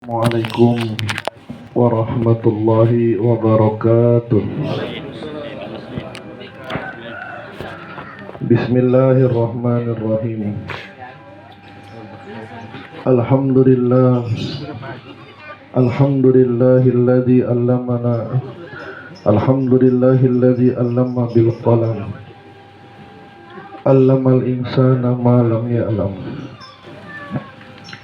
Assalamualaikum warahmatullahi wabarakatuh. Bismillahirrahmanirrahim. Alhamdulillah. Alhamdulillahilladzi 'allamana. Alhamdulillahilladzi 'allama bil qalam. 'Allamal insana ma lam ya'lam.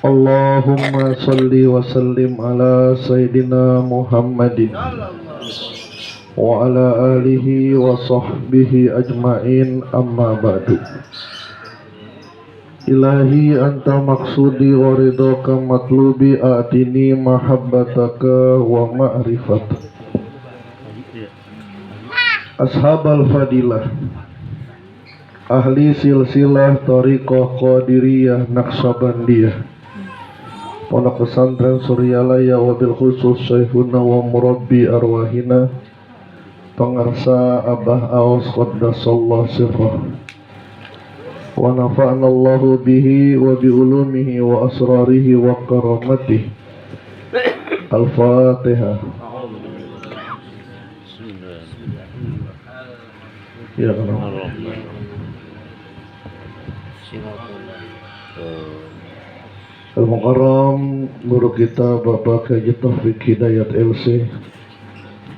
Allahumma salli wa sallim ala Sayyidina Muhammadin wa ala alihi wa sahbihi ajma'in, amma ba'du. Ilahi anta maksudi wa ridhaka matlubi, atini mahabbataka wa ma'rifat. Ashabal fadilah, ahli silsilah tariqah qadiriyah naqsabandiyah, Pondok Pesantren Suryalaya, wabil khusus Syekhuna wa Murabbi Arwahina, pengarsa Abah Aus Qaddasallahu sirrah, wa nafa'na Allahu bihi wa bi ulumihi wa asrarihi wa karamatihi. Al-Fatihah. Ya Allah. Al-Mukarram guru kita Bapak Haji Taufik Hidayat LC,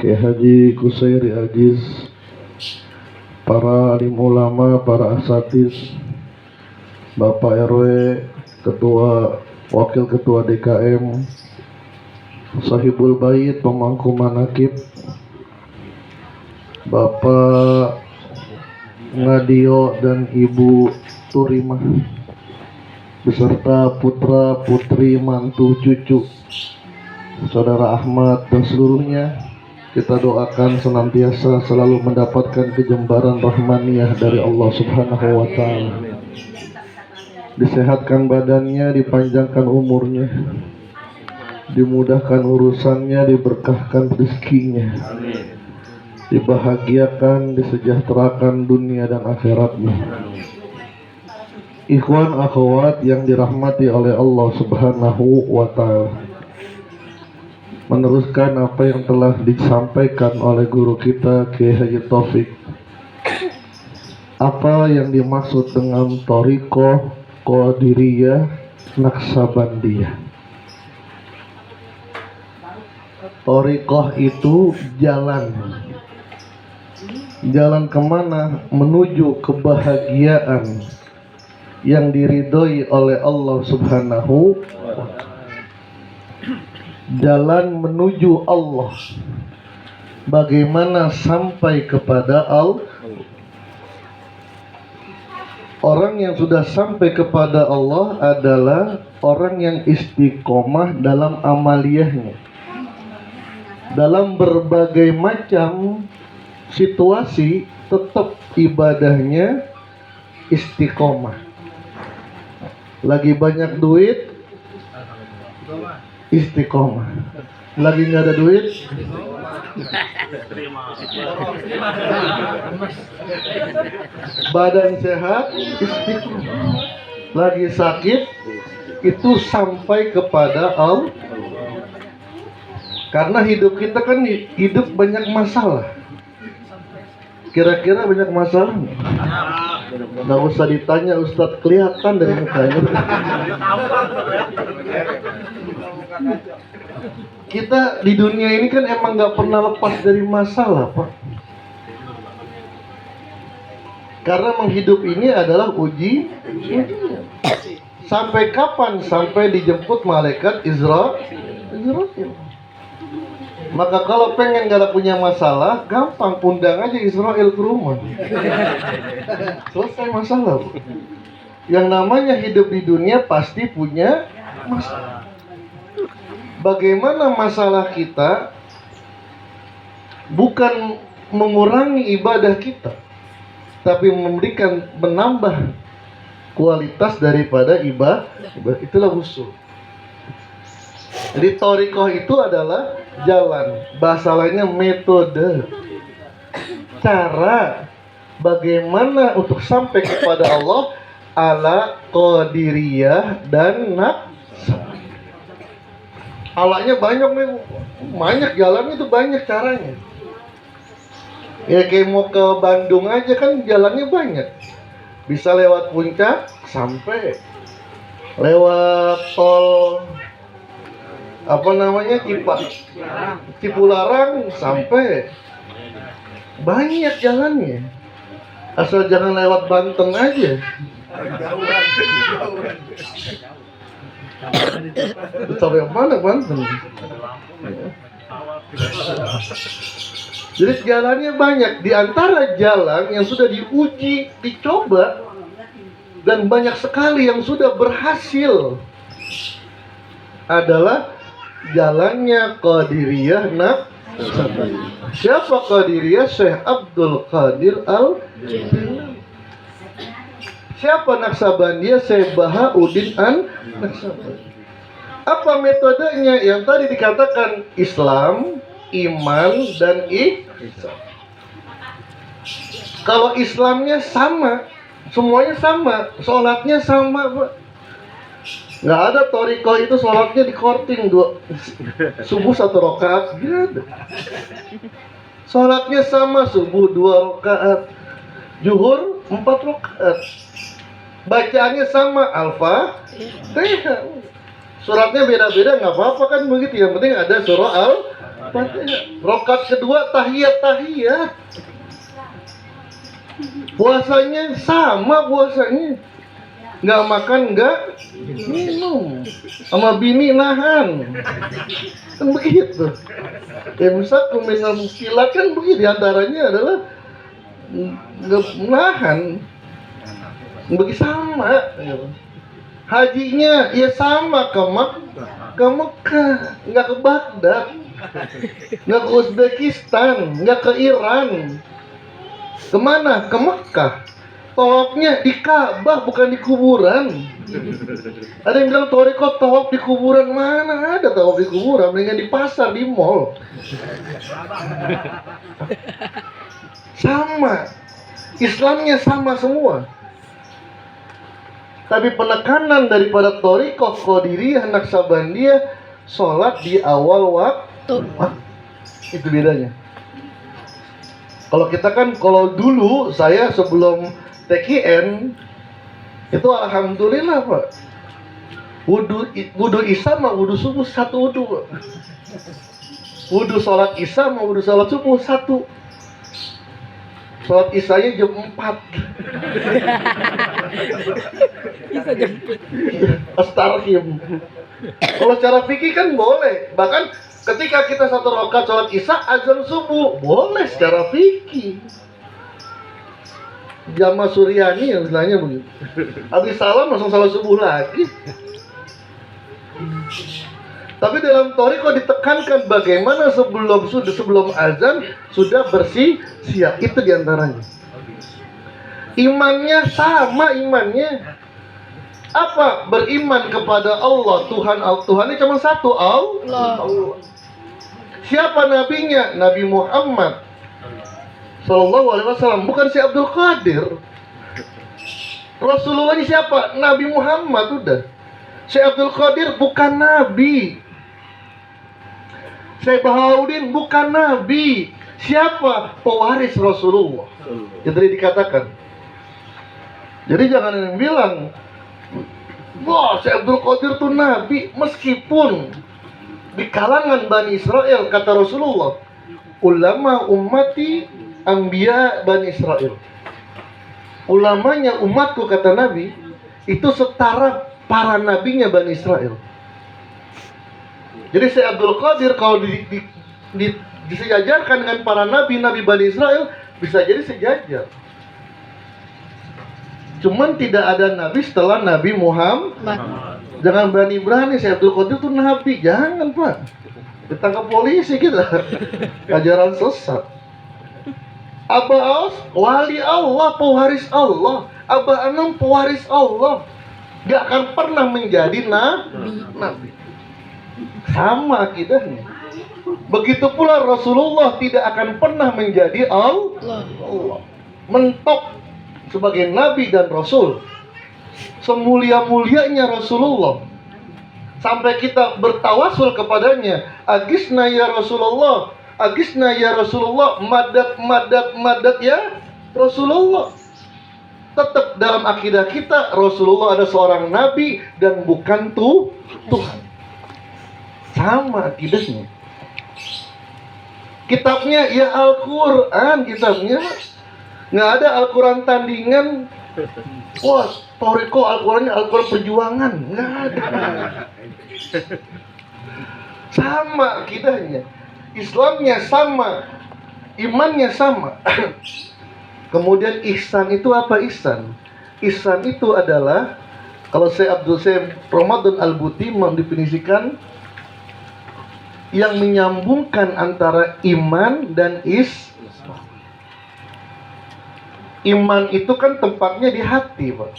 Kiai Haji Kusairi Aziz, para alim ulama, para asatiz, Bapak RW, Ketua, Wakil Ketua DKM, Sahibul Bait, pemangku manakib, Bapak Ngadio dan Ibu Turimah, beserta putra, putri, mantu, cucu, saudara Ahmad dan seluruhnya, kita doakan senantiasa selalu mendapatkan kejembaran rahmaniyah dari Allah Subhanahu wa ta'ala. Disehatkan badannya, dipanjangkan umurnya, dimudahkan urusannya, diberkahkan rezekinya, dibahagiakan, disejahterakan dunia dan akhiratnya. Ikhwan akhwat yang dirahmati oleh Allah Subhanahu wa ta'ala, meneruskan apa yang telah disampaikan oleh guru kita Kiai Haji Taufik. Apa yang dimaksud dengan Thariqah Qadiriyah Naqsabandiyah? Thariqah itu jalan. Jalan kemana? Menuju kebahagiaan yang diridhoi oleh Allah Subhanahu wa ta'ala. Jalan menuju Allah. Bagaimana sampai kepada Allah? Orang yang sudah sampai kepada Allah adalah orang yang istiqomah dalam amaliyahnya. Dalam berbagai macam situasi tetap ibadahnya istiqomah. Lagi banyak duit, istiqomah. Lagi nggak ada duit, badan sehat, istiqomah. Lagi sakit, itu sampai kepada Allah. Karena hidup kita kan hidup banyak masalah. Kira-kira banyak masalah? Nggak usah ditanya Ustadz, kelihatan dari mukanya. Kita di dunia ini kan emang nggak pernah lepas dari masalah, Pak. Karena menghidup ini adalah ujian. Sampai kapan? Sampai dijemput malaikat Israfil. Maka kalau pengen gak ada punya masalah, gampang, undang aja Israel ke rumah. Selesai masalah. Yang namanya hidup di dunia pasti punya masalah. Bagaimana masalah kita bukan mengurangi ibadah kita, tapi menambah kualitas daripada ibadah. Itulah usul. Jadi thariqah itu adalah jalan, bahasa lainnya metode, cara bagaimana untuk sampai kepada Allah ala qadiriyah dan naqsabandiyah. Halanya banyak nih, banyak jalan itu banyak caranya. Ya kayak mau ke Bandung aja kan jalannya banyak. Bisa lewat Puncak sampai, lewat tol apa namanya Cipularang sampai, banyak jalannya. Asal jangan lewat Banten aja. Sampai mana Banten? Jadi jalannya banyak. Di antara jalan yang sudah diuji, dicoba, dan banyak sekali yang sudah berhasil adalah jalannya Qadiriyah Naqsabandiyah. Siapa Qadiriyah? Syekh Abdul Qadir Al-Jilani. Siapa Naqsabandiyah? Syekh Bahauddin An-Naqsabandi. Apa metodenya? Yang tadi dikatakan Islam, iman, dan ihsan. Kalau Islamnya sama, semuanya sama, sholatnya sama, Pak. Nggak ada toriko itu sholatnya di korting subuh 1 rakaat, nggak ada. Sholatnya sama, subuh 2 rakaat, zuhur 4 rakaat. Bacaannya sama, Al-Fatihah. Suratnya beda-beda nggak apa-apa kan begitu, yang penting ada surah Al-Fatihah. Rakaat kedua tahiyat. Puasanya sama, puasanya nggak makan, nggak minum, sama bini nahan, kan begitu. Imsak minal muskilat kan begitu, diantaranya adalah nggak nahan, begitu sama. Hajinya ya sama, ke Mekah, nggak ke Baghdad, nggak ke Uzbekistan, nggak ke Iran. Kemana? Ke Mekah. Tawafnya di Ka'bah, bukan di kuburan. Ada yang bilang toriko tawaf di kuburan. Mana ada tawaf di kuburan? Mendingan di pasar, di mall. Sama. Islamnya sama semua. Tapi penekanan daripada toriko Qadiriyah Naqsabandiyah, sholat di awal waktu. Itu bedanya. Kalau kita kan, kalau dulu saya sebelum TKN itu alhamdulillah Pak, wudu isya sama wudu subuh satu wudu Pak. Wudu sholat isya sama wudu sholat subuh satu. Sholat isyanya jam 4. Bisa jam 4. Astagfirullah. Kalau secara fikih kan boleh, bahkan ketika kita 1 rakaat sholat isya, azan subuh boleh secara fikih. Jamaah Suryani yang istilahnya begitu. Habis salam langsung salat subuh lagi. Tapi dalam thariqah ditekankan bagaimana sebelum azan sudah bersih siap. Itu diantaranya. Imannya sama, imannya apa? Beriman kepada Allah. Tuhannya cuma satu, Allah. Siapa nabinya? Nabi Muhammad Sallallahu Alaihi Wasallam, bukan si Abdul Qadir. Rasulullahnya siapa? Nabi Muhammad udah. Si Abdul Qadir bukan nabi. Syekh Bahauddin bukan nabi. Siapa? Pewaris Rasulullah. Yang tadi dikatakan. Jadi jangan yang bilang, wah, Syekh Abdul Qadir itu nabi, meskipun di kalangan Bani Israel, kata Rasulullah, ulama ummati anbiya Bani Israel. Ulamanya umatku, kata Nabi, itu setara para nabinya Bani Israel. Jadi Syekh Abdul Qadir kalau disejajarkan dengan para nabi Bani Israel, bisa jadi sejajar. Cuman tidak ada nabi setelah Nabi Muhammad. Jangan berani Syekh Abdul Qadir itu nabi, jangan Pak. Ditangkap polisi kita. Ajaran sesat. Abah wali Allah, pewaris Allah. Abah Anam pewaris Allah. Gak akan pernah menjadi nabi. Sama akidahnya. Begitu pula Rasulullah tidak akan pernah menjadi Allah. Mentok sebagai nabi dan rasul. Semulia-mulianya Rasulullah, sampai kita bertawasul kepadanya, agisna ya Rasulullah, agisna ya Rasulullah, madad madad madad ya Rasulullah. Tetap dalam akidah kita Rasulullah ada seorang nabi dan bukan Tuhan. Sama akidahnya. Kitabnya ya Al-Quran, kitabnya nggak ada Al-Quran tandingan. Wah, Toriko Al-Qurannya Al-Quran perjuangan, nggak ada. Sama akidahnya, Islamnya sama, imannya sama. Kemudian ihsan itu apa ihsan? Ihsan itu adalah, kalau saya Ramadan Al-Buti mendefinisikan, yang menyambungkan antara iman dan Islam. Iman itu kan tempatnya di hati, Pak.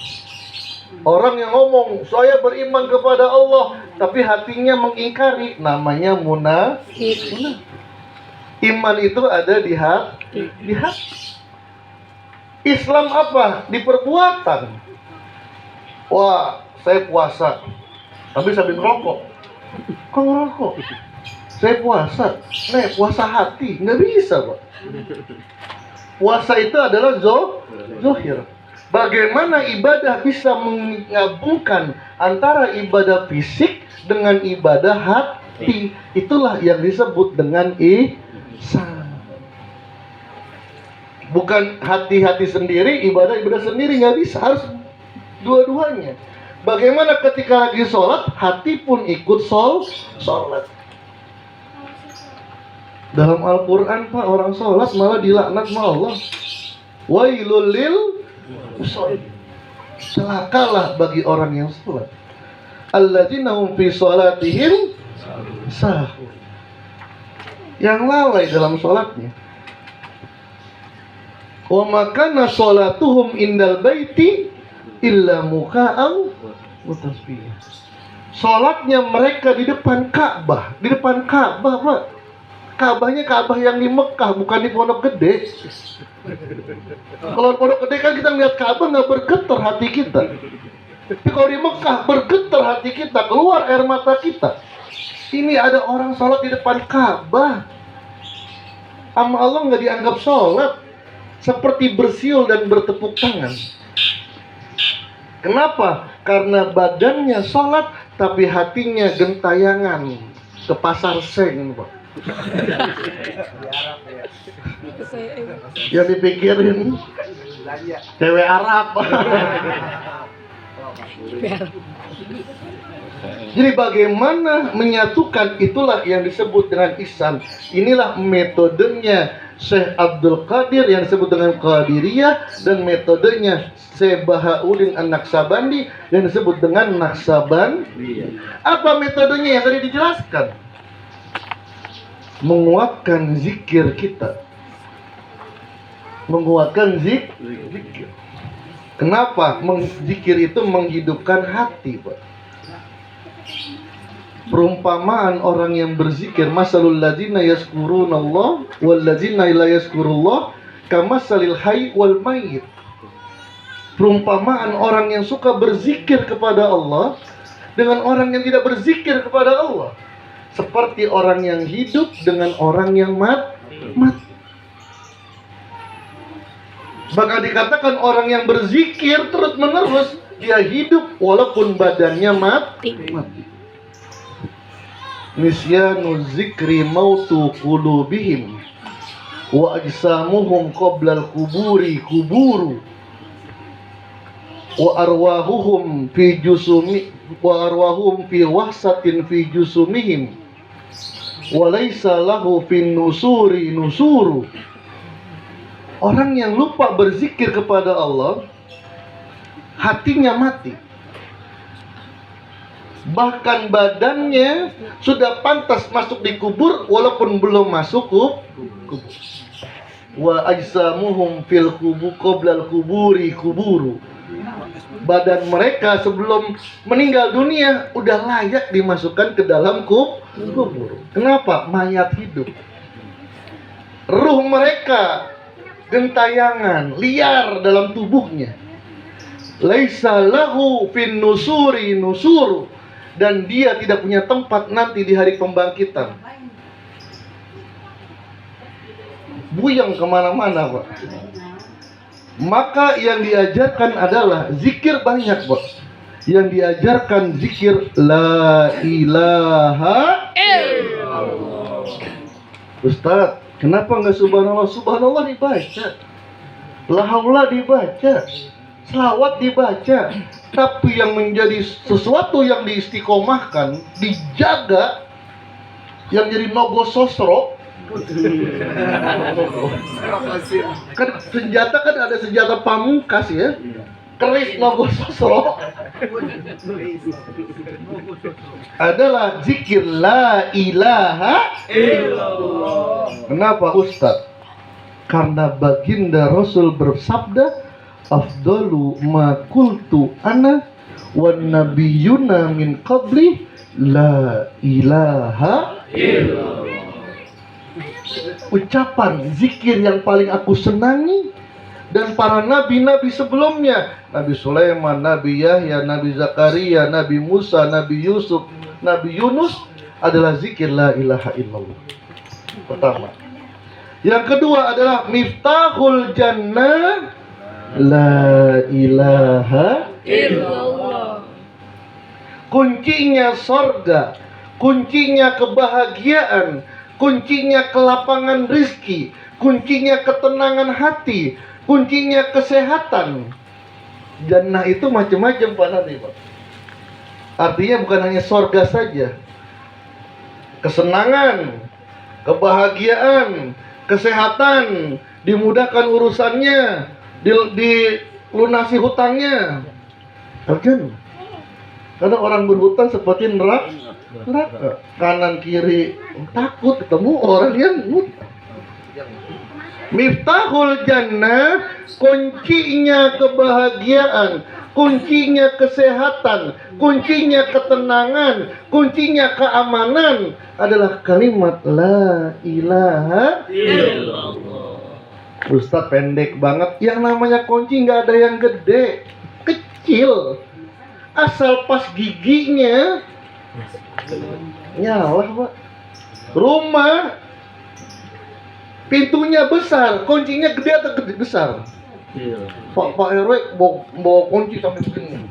Orang yang ngomong, saya beriman kepada Allah, tapi hatinya mengingkari, namanya munafik. Iman itu ada di hati. Islam apa? Di perbuatan. Wah, saya puasa, tapi sambil ngerokok. Kok ngerokok? Saya puasa, puasa hati, nggak bisa, Pak. Puasa itu adalah zohir. Bagaimana ibadah bisa menggabungkan antara ibadah fisik dengan ibadah hati? Itulah yang disebut dengan ihsan. Bukan hati-hati sendiri, ibadah sendiri, nggak bisa, harus dua-duanya. Bagaimana ketika lagi sholat, hati pun ikut sholat. Dalam Al-Quran, Pak, orang sholat malah dilaknat sama Allah. Wailul lil musallin. Celakalah bagi orang yang sholat. Alladzina hum fi sholatihim sahun. Yang lalai dalam sholatnya. Wa makana sholatuhum indal baiti illa muka'aw wa tasbih. Sholatnya mereka di depan Ka'bah. Di depan Ka'bah, Pak. Ka'bahnya Ka'bah yang di Mekah, bukan di Pondok Gede. Kalau di Pondok Gede kan kita melihat Ka'bah nggak bergetar hati kita. Tapi kalau di Mekah bergetar hati kita, keluar air mata kita. Ini ada orang sholat di depan Ka'bah. Sama Allah nggak dianggap sholat. Seperti bersiul dan bertepuk tangan. Kenapa? Karena badannya sholat, tapi hatinya gentayangan ke pasar seng, Pak. Yang dipikirin cewek Arab. Jadi bagaimana menyatukan, itulah yang disebut dengan ihsan. Inilah metodenya Syekh Abdul Qadir yang disebut dengan Qadiriyah, dan metodenya Syekh Bahauddin An-Naqsabandi yang disebut dengan Naqsabandiyah. Apa metodenya yang tadi dijelaskan? Menguatkan zikir kita. Menguatkan zikir. Kenapa? Zikir itu menghidupkan hati, Pak. Perumpamaan orang yang berzikir, masalul ladzina yazkurunallah wal ladzina la yazkurullah kamasalil hayy wal mayyit. Perumpamaan orang yang suka berzikir kepada Allah dengan orang yang tidak berzikir kepada Allah, seperti orang yang hidup dengan orang yang mati. Bahkan dikatakan orang yang berzikir terus menerus, dia hidup walaupun badannya mati. Nisyanu zikri mautu qulubihim wa ajsamuhum qoblal kuburi kuburu wa arwahuhum fi jusumi wa arwahum fi wahsatin fi jusumihim wa laysa lahu fin nusuri nusuru. Orang yang lupa berzikir kepada Allah, hatinya mati. Bahkan badannya sudah pantas masuk di kubur walaupun belum masuk kubur. Wa ajsamuhum fil kubur qoblal kuburi kuburu. Badan mereka sebelum meninggal dunia udah layak dimasukkan ke dalam kubur. Kenapa? Mayat hidup. Ruh mereka gentayangan, liar dalam tubuhnya. Laisa lahu fin nusuri nusuru. dan dia tidak punya tempat nanti di hari pembangkitan. Buyang kemana-mana, Pak. Maka yang diajarkan adalah zikir banyak, Pak. Yang diajarkan zikir la ilaha illallah. Ustaz, kenapa nggak subhanallah? Subhanallah dibaca, la haula dibaca, selawat dibaca. Tapi yang menjadi sesuatu yang diistiqomahkan, dijaga, yang jadi nogo sosro. Kan senjata kan ada senjata pamungkas ya, keris nogo sosro adalah zikir la ilaha illallah. Kenapa Ustaz? Karena baginda Rasul bersabda, afdalu ma qultu ana wan nabiyuna min qabli la ilaha illallah. Ucapan zikir yang paling aku senangi dan para nabi-nabi sebelumnya, Nabi Sulaiman, Nabi Yahya, Nabi Zakaria, Nabi Musa, Nabi Yusuf, Nabi Yunus, adalah zikir la ilaha illallah. Pertama. Yang kedua adalah miftahul jannah la ilaha illallah. Kuncinya sorga, kuncinya kebahagiaan, kuncinya kelapangan rizki, kuncinya ketenangan hati, kuncinya kesehatan. Jannah itu macam-macam Pak nanti, Pak. Artinya bukan hanya sorga saja. Kesenangan, kebahagiaan, kesehatan, dimudahkan urusannya, dilunasi hutangnya. Kan? Karena orang berhutang seperti neraka, kanan kiri takut ketemu orang yang ngutang. Miftahul jannah, kuncinya kebahagiaan, kuncinya kesehatan, kuncinya ketenangan, kuncinya keamanan adalah kalimat la ilaha illallah. Ustaz pendek banget. Yang namanya kunci nggak ada yang gede, kecil. Asal pas giginya nyala, Pak. Rumah pintunya besar, kuncinya gede atau gede besar? Pak RW bawa kunci sampai begini.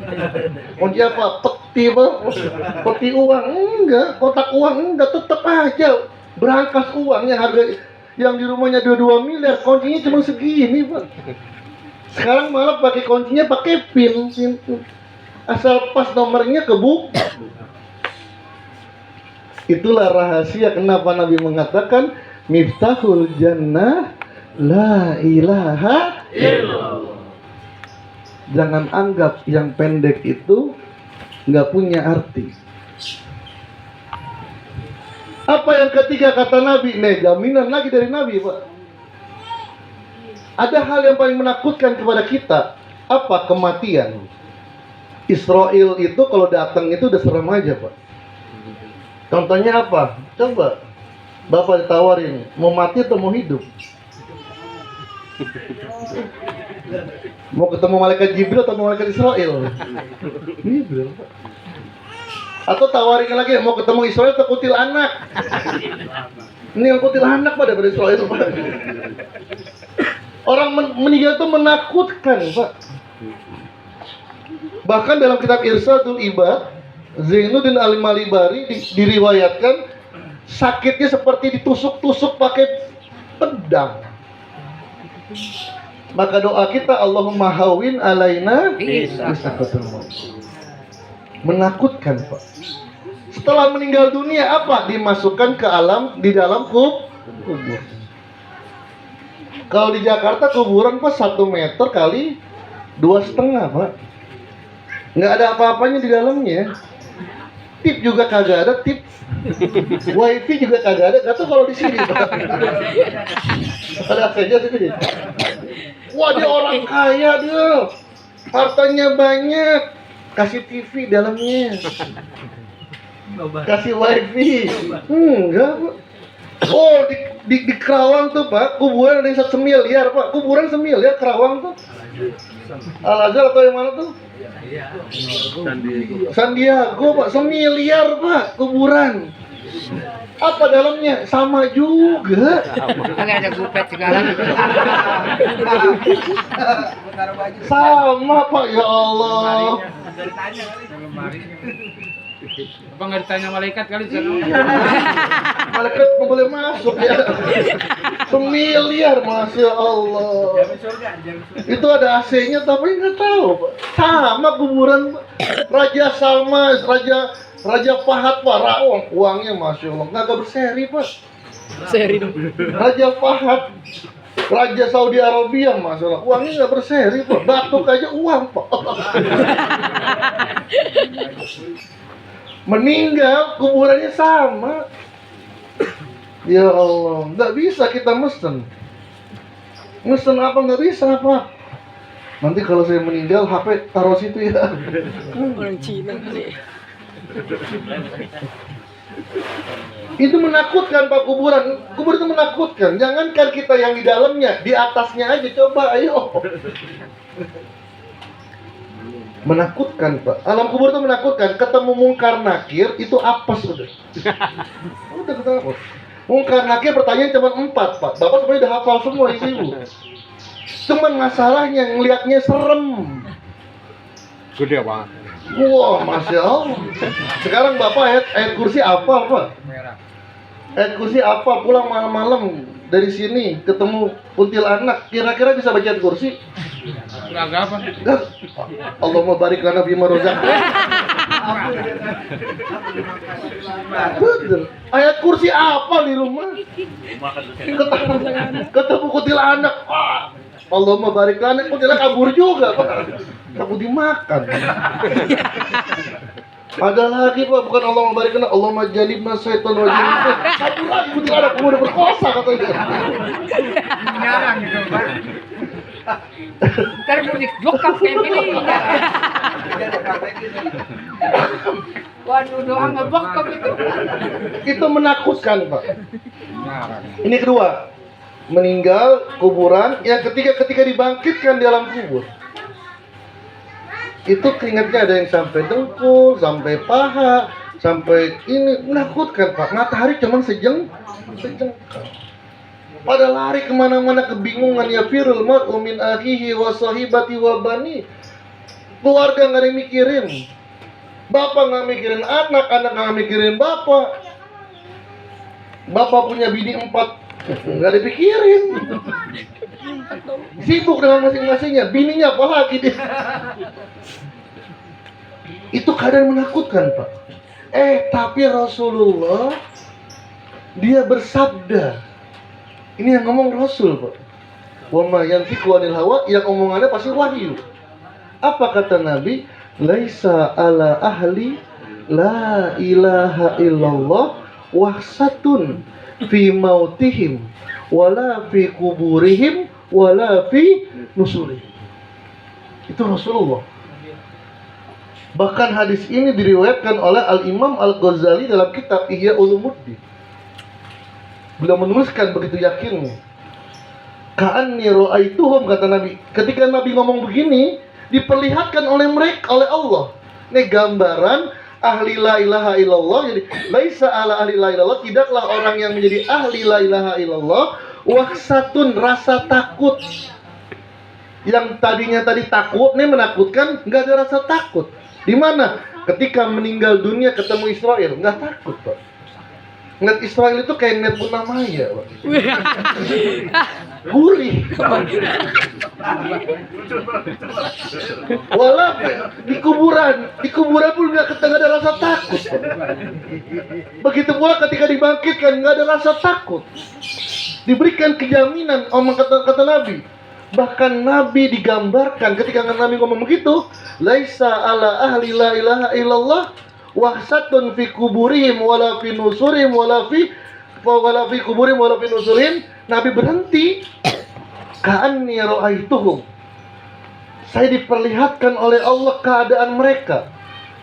Kunci apa? Peti, Pak. Peti uang enggak, kotak uang enggak, tetap aja berangkas uangnya harga yang di rumahnya 22 miliar, kuncinya cuma segini, Pak. Sekarang malah pakai kuncinya pakai pin. Asal pas nomornya kebuka. Itulah rahasia kenapa Nabi mengatakan miftahul jannah la ilaha illallah. Jangan anggap yang pendek itu nggak punya arti. Apa yang ketiga kata Nabi? Jaminan lagi dari Nabi, Pak. Ada hal yang paling menakutkan kepada kita. Apa? Kematian. Israel itu kalau datang itu udah serem aja, Pak. Contohnya apa? Coba Bapak ditawarin, mau mati atau mau hidup? Mau ketemu malaikat Jibril atau malaikat Israel? Jibril, Pak. Atau tawarin lagi, mau ketemu Israel atau kutil anak? Ini yang kutil anak pada Israel, Pak. Orang meninggal itu menakutkan, Pak. Bahkan dalam kitab Irsyadul Ibad, Zainuddin Al-Malibari diriwayatkan sakitnya seperti ditusuk-tusuk pakai pedang. Maka doa kita, Allahumma hawin alaina bisakatul maut. Menakutkan, Pak. Setelah meninggal dunia apa? Dimasukkan ke alam di dalam kubur. Kalau di Jakarta kuburan, Pak, 1 meter kali 2,5, Pak. Nggak ada apa-apanya di dalamnya. Tip juga kagak ada, tip. Wifi juga kagak ada. Gak tau kalau di sini, Pak. Ada saja sini. Wah, dia orang kaya dia. Hartanya banyak. Kasih TV dalamnya. Kasih wifi. Enggak, Pak. Oh, di Kerawang tuh, Pak, kuburan ada yang 1 miliar, Pak. Kuburan 1 miliar Kerawang tuh. Al Azhar atau yang mana tuh? San Diego Pak, semiliar Pak kuburan. Apa dalamnya? Sama juga. Ada gupet segala. Sama Pak, ya Allah. Apa nggak ditanya malaikat kali di sana? Malaikat nggak boleh masuk ya. Semiliar, masya Allah. Itu ada AC-nya tapi nggak tahu Pak. Sama kuburan Pak. Raja Salman, Raja Fahad Pak, uangnya masya Allah nggak berseri Pak. Seri dong. Raja Fahad, Raja Saudi Arabia, masalah uangnya nggak berseri Pak, batuk aja uang Pak. Meninggal kuburannya sama. Ya Allah, nggak bisa kita mesen. Mesen apa nggak bisa Pak? Nanti kalau saya meninggal HP taruh situ ya. Orang Cina kali. Itu menakutkan Pak kuburan. Kubur itu menakutkan. Jangankan kita yang di dalamnya, di atasnya aja coba ayo. Menakutkan Pak. Alam kubur itu menakutkan. Ketemu mungkar nakir itu apes udah. Udah ketemu. Mungkar nakir pertanyaan cuma 4 Pak. Bapak sebenarnya udah hafal semua ibu. Cuman masalahnya ngelihatnya serem. Gede banget. Wah, masya Allah. Sekarang Bapak ayat kursi apa Pak? Ayat kursi apa? Pulang malam-malam dari sini ketemu kuntilanak, kira-kira bisa baca ayat kursi? Agak apa? Enggak. Allahumma barik lana bima razaqtana. Betul. Ayat kursi apa di rumah? Ketemu kuntilanak. Wah, Allahumma barik lana, kuntilanak kabur juga Pak. Takut dimakan. Ada lagi Pak, bukan Allah membarikan, Allah majalibna syaitan wajib. Satu lagi kuntilanak, kamu udah berkosa katanya. Jarang gitu Pak. Ntar mudik jokap kayak gini. Waduh, doa ngebokap itu. Itu menakutkan Pak. Ini kedua, meninggal kuburan. Yang ketiga, ketika dibangkitkan di alam kubur, itu keringatnya ada yang sampai dengkul, sampai paha, sampai ini, menakutkan Pak. Matahari cuma sejengkal. Pada lari kemana-mana kebingungan, ya firul mar'u min akhihi wa sahibati wa bani. Keluarga nggak ada yang mikirin, bapak nggak mikirin anak, anak nggak mikirin bapak. Bapak punya bini 4, nggak dipikirin. Sibuk dengan masing-masingnya, bininya apalagi dia. Itu keadaan menakutkan Pak. Tapi Rasulullah dia bersabda. Ini yang ngomong Rasul Pak. Wa ma yantiqu 'anil hawa, yang omongannya pasti wahyu. Apa kata Nabi? Laisa ala ahli la ilaha illallah wahsatun fi mautihim wala fi kuburihim wala fi nusurihim. Itu Rasulullah. Bahkan hadis ini diriwayatkan oleh Al-Imam Al-Ghazali dalam kitab Ihya Ulumuddin. Beliau menuliskan begitu yakinnya. Ka'anni ra'aituhum, kata Nabi. Ketika Nabi ngomong begini, diperlihatkan oleh mereka, oleh Allah. Ini gambaran ahli la ilaha illallah. Jadi, laisa ala ahli la ilallah, tidaklah orang yang menjadi ahli la ilaha illallah wahsatun, rasa takut. Yang tadinya tadi takut, ini menakutkan, nggak ada rasa takut. Di mana? Ketika meninggal dunia ketemu Israel, nggak takut Pak. Ngeliat Israel itu kayak ngeliat Luna Maya Pak. Gurih. Walau di kuburan pun nggak ada rasa takut Pak. Begitu pula ketika dibangkitkan nggak ada rasa takut. Diberikan kejaminan, kata Nabi. Bahkan Nabi digambarkan ketika Nabi ngomong begitu, laisa ala ahli la ilaha illallah wahsatun fi kuburihim wala fi nusurihim wala fi kuburihim wala fi nusurihim. Nabi berhenti. Ka'anni ra'aituhum. Saya diperlihatkan oleh Allah keadaan mereka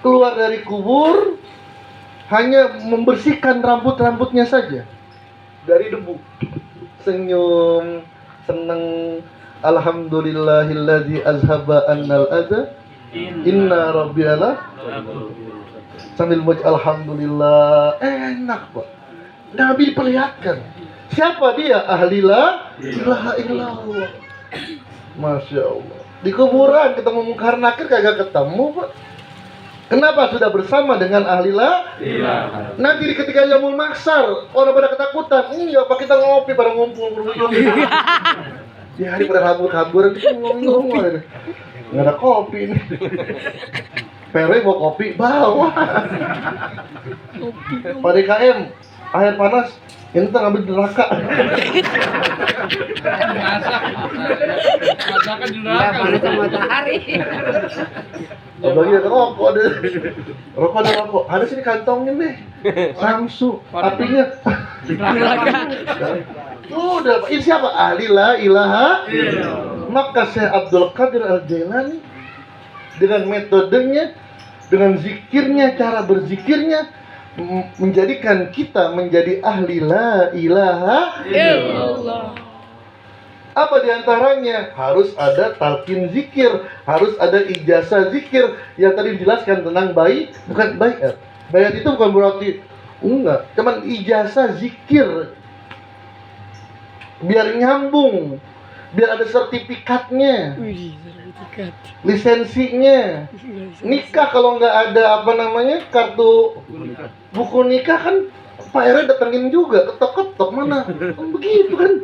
keluar dari kubur hanya membersihkan rambut-rambutnya saja dari debu. Senyum, seneng, Alhamdulillahilladzi azhaba annal adza inna rabbiyala sambil baca alhamdulillah. Enak, Pak. Nabi diperlihatkan siapa dia, ahli la ilaha illallah. Masya Allah. Di kuburan ketemu mungkar nakir kagak ketemu, Pak. Kenapa? Sudah bersama dengan ahli la ilaha. Nanti ketika yaumul mahsyar orang pada ketakutan. Iya, Pak, kita ngopi pada ngumpul. Di hari pada kabur-kaburan itu ngomong-ngomong. Nggak ada kopi nih. Pere bawa kopi, bawa. Pak DKM, air panas, ente ngambil neraka. Masakan di neraka. Panas matahari. Apalagi ada rokok deh. Rokok ada rokok. Ada sini kantongin deh. Samsu. Apinya. Udah, Pak. Ini siapa? Ahli la ilaha. Maka Syekh Abdul Qadir Al-Jailani dengan metodenya, dengan zikirnya, cara berzikirnya menjadikan kita menjadi ahli la ilaha illallah. Apa diantaranya? Harus ada talqin zikir, harus ada ijazah zikir yang tadi dijelaskan tentang baik, bukan bayat. Bayat itu bukan berarti enggak, cuman ijazah zikir biar nyambung, biar ada sertifikatnya, Wih, sertifikat. lisensinya. Nikah kalau nggak ada apa namanya kartu buku nikah kan Pak RW datengin juga, ketok-ketok mana, kan begitu kan.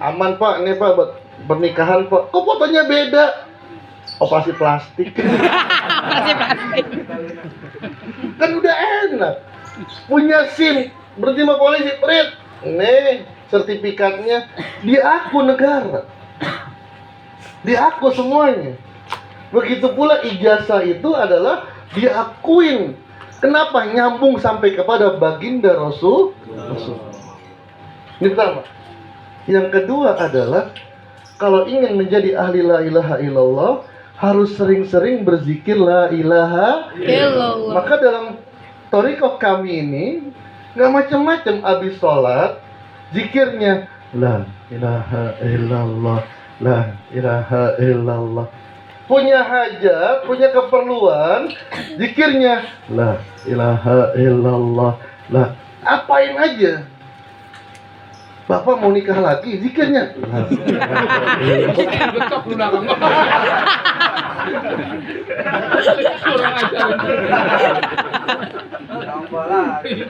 Aman Pak, ini Pak buat pernikahan Pak. Kok fotonya beda? Operasi plastik. Masih plastik. Kan udah enak. Punya SIM, berhenti sama polisi, prit. Nih, sertifikatnya diaku negara. Diaku semuanya. Begitu pula ijazah itu adalah diakuin. Kenapa? Nyambung sampai kepada baginda Rasul. Ini pertama. Yang kedua adalah kalau ingin menjadi ahli la ilaha illallah harus sering-sering berzikir la ilaha illallah. Maka dalam thariqah kami ini nggak macam-macam, habis sholat zikirnya la ilaha illallah, la ilaha illallah. Punya hajat, punya keperluan, zikirnya la ilaha illallah, la. Apain aja. Bapak mau nikah lagi, zikirnya. Betok lu belakang. Kurang ajar.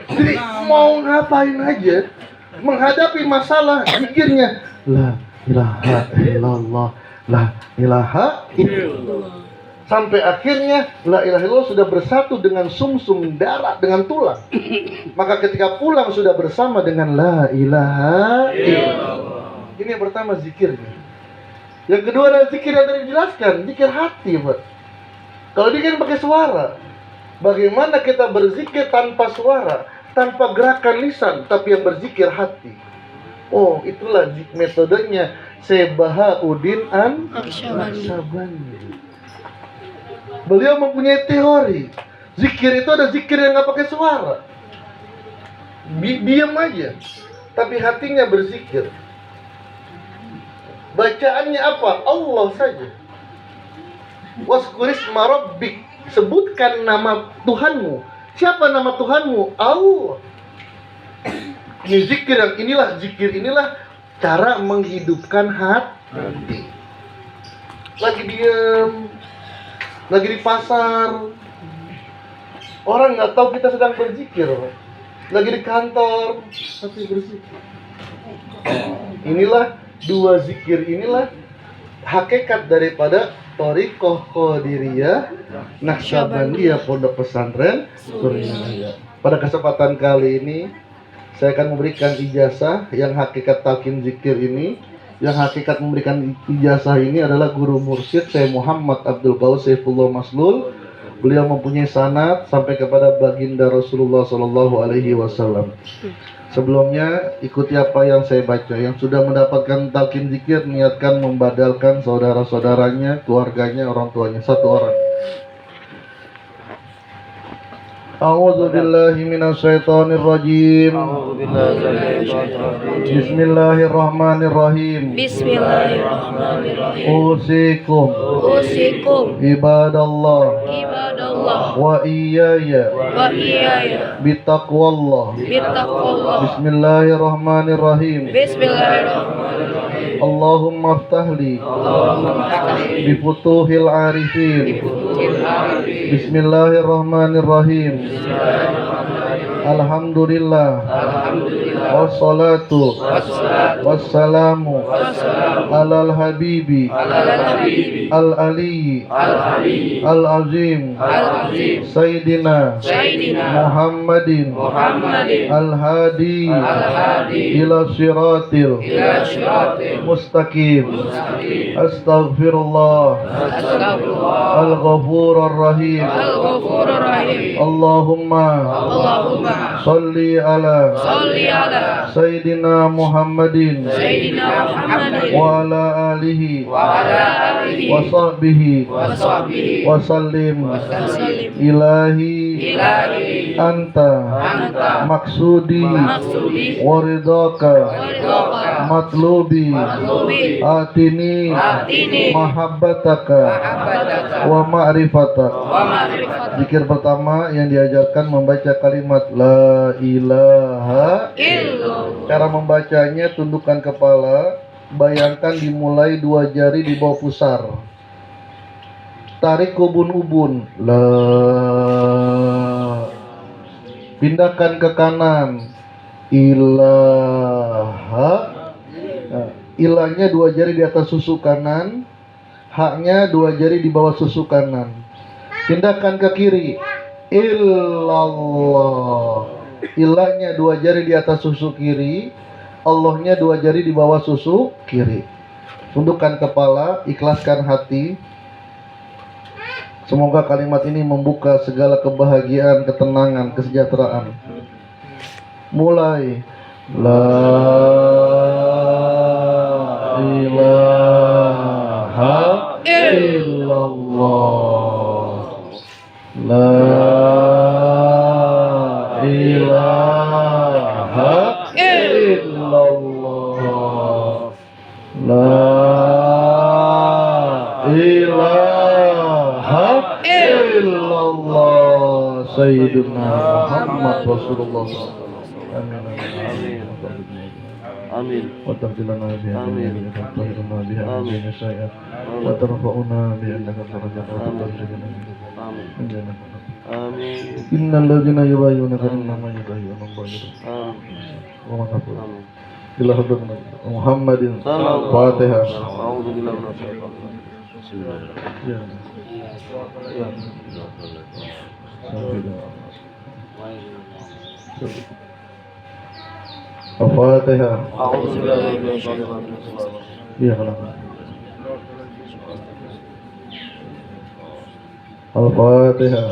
Jadi mau ngapain aja, menghadapi masalah, zikirnya la ilaha illallah, la ilaha illallah. Sampai akhirnya la ilaha illallah sudah bersatu dengan sumsum darah, dengan tulang. Maka ketika pulang sudah bersama dengan la ilaha illallah. Ini yang pertama zikirnya. Yang kedua adalah zikir yang tadi dijelaskan, zikir hati, Pak. Kalau dia kan pakai suara. Bagaimana kita berzikir tanpa suara, tanpa gerakan lisan, tapi yang berzikir hati. Oh, itulah metodenya Sebahauddin An-Naksabandi. Beliau mempunyai teori. Zikir itu ada zikir yang nggak pakai suara. Diam aja. Tapi hatinya berzikir. Bacaannya apa? Allah saja. Waskurisma rabbik. Sebutkan nama Tuhanmu. Siapa nama Tuhanmu? Allah. Ini zikir yang inilah, zikir inilah cara menghidupkan hati. Lagi diam, lagi di pasar, orang nggak tahu kita sedang berzikir. Lagi di kantor, tapi berzikir. Inilah dua zikir, inilah hakikat daripada thariqah Qadiriyah Naksabandiyah Pondok Pesantren Suryajaya. Pada kesempatan kali ini saya akan memberikan ijazah yang hakikat talqin zikir ini. Yang hakikat memberikan ijazah ini adalah guru mursyid Syekh Muhammad Abdul Qaus Saifullah Maslul. Beliau mempunyai sanad sampai kepada baginda Rasulullah Sallallahu Alaihi Wasallam. Sebelumnya ikuti apa yang saya baca. Yang sudah mendapatkan talqin zikir niatkan membadalkan saudara-saudaranya, keluarganya, orang tuanya, satu orang. A'udzu billahi minasyaitonir rajim. Bismillahirrahmanirrahim. Bismillahirrahmanirrahim. Usikum Usikum ibadallah ibadallah wa iyaya wa iyaya bitaqwallah. bittaqwallah. Bismillahirrahmanirrahim. Bismillahirrahmanirrahim. Allahumma aftahli bifutuhil arifin. Bismillahirrahmanirrahim. Alhamdulillah. Wassalatu wassalamu alal habibi al-ali al-azim Sayyidina Muhammadin al-hadi ila siratil mustaqim. Astaghfirullah al-ghafurur rahim. Al-Ghafurur Rahim. Allahumma Allahumma salli ala sholli ala Sayyidina Muhammadin Sayyidina Muhammadin wa ala alihi wa ala alihi wa sahbihi wa sahbihi wa sallim. wasallim. Ilahi Ilahi anta maksudi maksudi waridaka waridaka matlubi matlubi atini atini mahabbataka mahabbataka wa ma'rifatak. wa ma'rifatak. Zikir pertama yang diajarkan membaca kalimat La ilaha. Illallah. Cara membacanya tundukkan kepala. Bayangkan dimulai 2 jari di bawah pusar. Tarik ke ubun-ubun. La. Pindahkan ke kanan. Ilaha. Nah, ilahnya 2 jari di atas susu kanan. Haknya 2 jari di bawah susu kanan. Pindahkan ke kiri. Illallah. Ilahnya 2 jari di atas susu kiri. Allahnya 2 jari di bawah susu kiri. Tundukkan kepala, ikhlaskan hati. Semoga kalimat ini membuka segala kebahagiaan, ketenangan, kesejahteraan. Mulai. La ilaha illallah. La ilaha illallah. La ilaha illallah. Sayyidina Muhammad Rasulullah. Amin. وتغفرنا بها وتطهرنا بها من السيئات وترفعنا بأنك درجات وترجعنا من جنة. إن الذين يبايعونك إنما يبايعون الله. ومن أقول إلى حضرة محمد فاتحة. Al-Fatihah. Iya kalau. Al-Fatihah.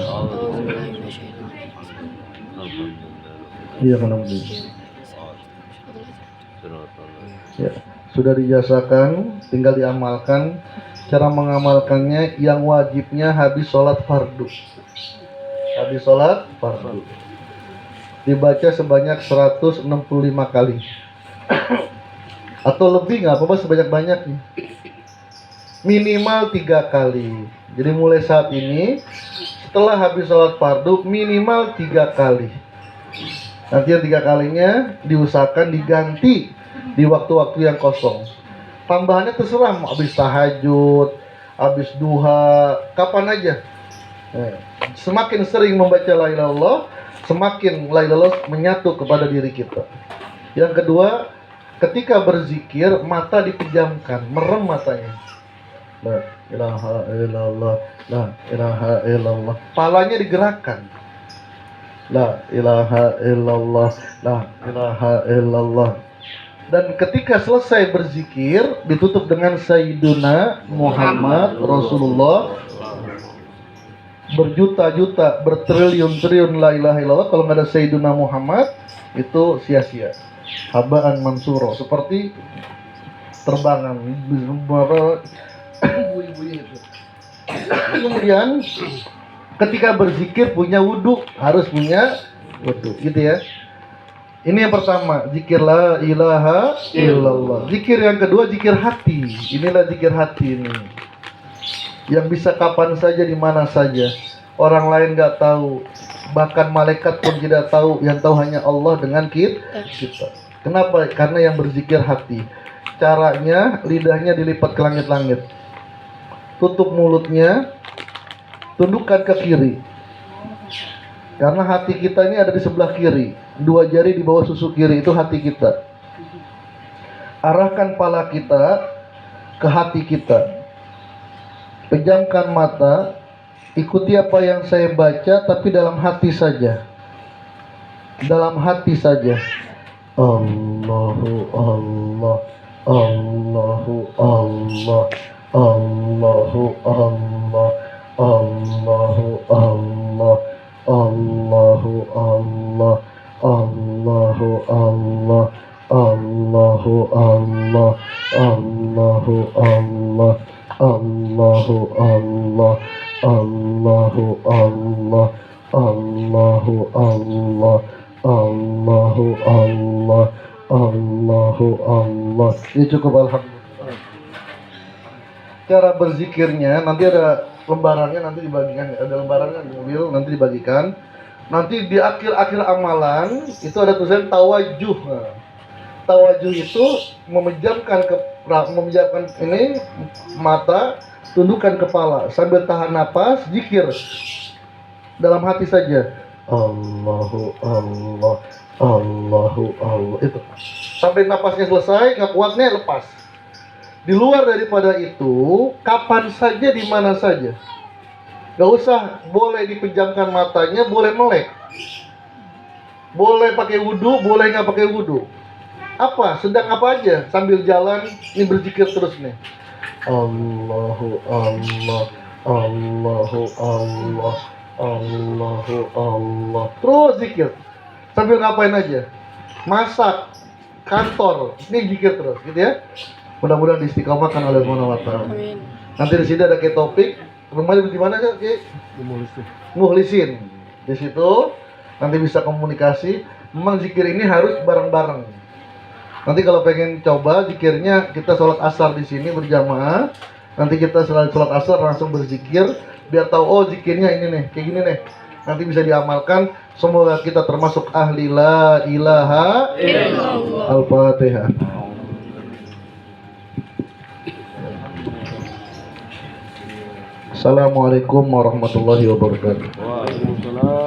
Iya kalau. Ya, sudah dijasakan, tinggal diamalkan. Cara mengamalkannya yang wajibnya habis sholat fardu. Habis sholat fardu. Dibaca sebanyak 165 kali. Atau lebih nggak apa-apa sebanyak-banyaknya. Minimal 3 kali. Jadi mulai saat ini, setelah habis sholat fardu, minimal 3 kali. Nanti yang 3 kalinya diusahakan diganti di waktu-waktu yang kosong. Tambahannya terserah, mau habis tahajud, habis duha, kapan aja. Semakin sering membaca la ilaha illallah, semakin la ilaha illallah menyatu kepada diri kita. Yang kedua, ketika berzikir, mata dipejamkan, merem matanya. La ilaha illallah, la ilaha illallah. Palanya digerakkan. La ilaha illallah, la ilaha illallah. Dan ketika selesai berzikir, ditutup dengan Sayyiduna Muhammad Rasulullah. Berjuta-juta, bertriliun-triliun la ilaha illallah, kalau nggak ada Sayyiduna Muhammad, itu sia-sia. Habaan mansuro, seperti terbangan. Bunyi-bunyi itu. Kemudian Ketika berzikir punya wudhu, harus punya wudhu, gitu ya. Ini yang pertama, zikir la ilaha illallah. Zikir yang kedua, zikir hati. Inilah zikir hati ini. Yang bisa kapan saja, di mana saja. Orang lain nggak tahu, bahkan malaikat pun tidak tahu. Yang tahu hanya Allah dengan kita. Kenapa? Karena yang berzikir hati. Caranya, lidahnya dilipat ke langit-langit. Tutup mulutnya, tundukkan ke kiri. Karena hati kita ini ada di sebelah kiri. 2 jari di bawah susu kiri, itu hati kita. Arahkan pala kita ke hati kita. Pejamkan mata. Ikuti apa yang saya baca, tapi dalam hati saja. Dalam hati saja. Allahu Allah, Allahu Allah, Allahu Allah, Allahu Allah, Allahu Allah, Allahu Allah, Allahu Allah, Allahu Allah, Allahu Allah, Allahu Allah, Allahu Allah, Allahu Allah, Allahu Allah. Ini cukup, alhamdulillah. Cara berzikirnya nanti ada lembarannya, nanti dibagikan. Ada lembarannya di mobil, nanti dibagikan. Nanti di akhir-akhir amalan itu ada tulisan tawajuh. Nah, tawajuh itu memejamkan ini mata, tundukkan kepala sambil tahan napas, zikir dalam hati saja. Allahu Allah, Allahu Allah, itu sampai napasnya selesai, nggak kuatnya lepas. Di luar daripada itu, kapan saja, di mana saja, nggak usah, boleh dipejamkan matanya, boleh melek, boleh pakai wudhu, boleh nggak pakai wudhu. Apa, sedang apa aja, sambil jalan, ini berzikir terus nih. Allahu Allah, Allahu Allah, Allahu Allah. Terus zikir. Sambil ngapain aja. Masak, kantor, ini zikir terus, gitu ya. Mudah-mudahan diistiqomahkan oleh Allah Ta'ala. Amin. Nanti di sini ada kayak topik. Rumahnya di mana sih? Di Muhlisin. Di situ nanti bisa komunikasi. Memang zikir ini harus bareng-bareng. Nanti kalau pengen coba zikirnya, kita sholat asar di sini berjamaah. Nanti kita setelah sholat asar langsung berzikir, biar tahu, oh zikirnya ini nih, kayak gini nih. Nanti bisa diamalkan. Semoga kita termasuk ahli la ilaha illallah. Al-Fatihah. Assalamualaikum warahmatullahi wabarakatuh. Waalaikumsalam.